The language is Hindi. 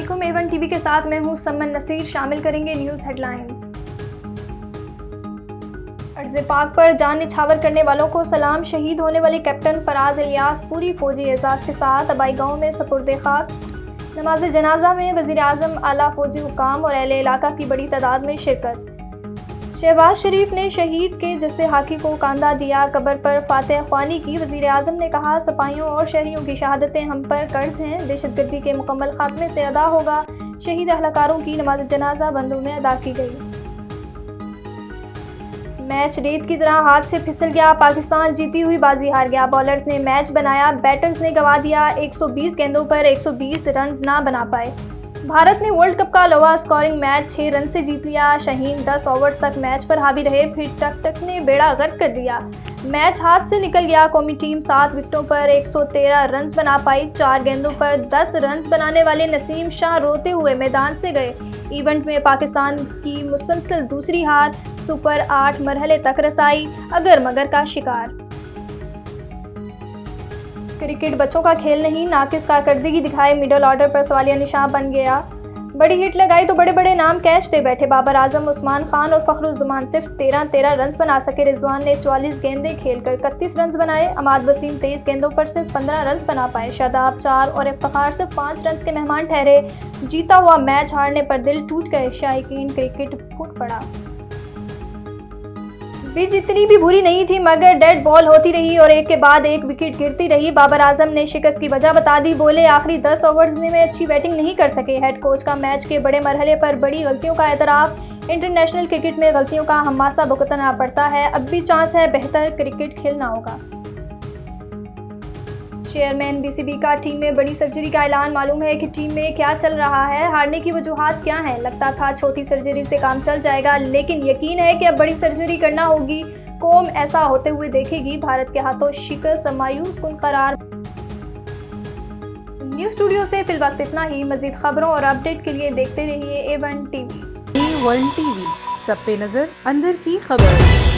अस्सलामुअलैकुम। A1 टीवी के साथ मैं हूं समन नसीर। शामिल करेंगे न्यूज़ हेडलाइंस। अर्ज़ पाक पर जान निछावर करने वालों को सलाम। शहीद होने वाले कैप्टन फराज इलियास पूरी फौजी एजाज़ के साथ अबाई गाँव में सपुर्द खाक। नमाज जनाजा में वज़ीर आज़म, आला फौजी हुकाम और अहले इलाका की बड़ी तादाद में शिरकत। शहबाज शरीफ ने शहीद के जस्से हाकी को कांधा दिया, कब्र पर फातह ख्वानी की। वज़ीर आज़म ने कहा, सिपाहियों और शहरियों की शहादतें हम पर कर्ज हैं। दहशतगर्दी के मुकम्मल खात्मे से अदा होगा। शहीद अहलकारों की नमाज जनाजा बंदों में अदा की गई। मैच रेत की तरह हाथ से फिसल गया। पाकिस्तान जीती हुई बाजी हार गया। बॉलर्स ने मैच बनाया, बैटर्स ने गंवा दिया। 120 गेंदों पर 120 रन ना बना पाए। भारत ने वर्ल्ड कप का लोअर स्कोरिंग मैच 6 रन से जीत लिया। शाहीन 10 ओवर्स तक मैच पर हावी रहे, फिर टक ने बेड़ा गर्क कर दिया। मैच हाथ से निकल गया। कौमी टीम 7 विकेटों पर 113 रन बना पाई। 4 गेंदों पर 10 रन बनाने वाले नसीम शाह रोते हुए मैदान से गए। इवेंट में पाकिस्तान की मुसलसल दूसरी हार, सुपर 8 मरहले तक रसाई, अगर मगर का शिकार। क्रिकेट बच्चों का खेल नहीं, नाकिस कारकर्दगी दिखाए, मिडल ऑर्डर पर सवालिया निशान बन गया। बड़ी हिट लगाई तो बड़े बड़े नाम कैच दे बैठे। बाबर आजम, उस्मान खान और फखरुज्जमान सिर्फ 13 रन बना सके। रिजवान ने 44 गेंदें खेलकर 31 रन बनाए। अमाद वसीम 23 गेंदों पर सिर्फ 15 रन बना पाए। शादाब 4 और इफ्तिखार सिर्फ 5 रन के मेहमान ठहरे। जीता हुआ मैच हारने पर दिल टूट गए। शायकीन क्रिकेट फूट पड़ा। पिच इतनी भी बुरी नहीं थी, मगर डेड बॉल होती रही और एक के बाद एक विकेट गिरती रही। बाबर आजम ने शिकस्त की वजह बता दी। बोले, आखिरी 10 ओवर्स में अच्छी बैटिंग नहीं कर सके। हेड कोच का मैच के बड़े मरहले पर बड़ी गलतियों का एतराफ। इंटरनेशनल क्रिकेट में गलतियों का हमासा भुगतना पड़ता है। अब भी चांस है, बेहतर क्रिकेट खेलना होगा। चेयरमैन बीसीबी का टीम में बड़ी सर्जरी का ऐलान। मालूम है कि टीम में क्या चल रहा है, हारने की वजूहात क्या हैं। लगता था छोटी सर्जरी से काम चल जाएगा, लेकिन यकीन है कि अब बड़ी सर्जरी करना होगी। कौम ऐसा होते हुए देखेगी। भारत के हाथों शिकस्त मायूस कुन करार। न्यूज़ स्टूडियो से फिल वक्त इतना ही। मजीद खबरों और अपडेट के लिए देखते रहिए A1 टीवी। A1 टीवी, सब पे नजर, अंदर की खबर।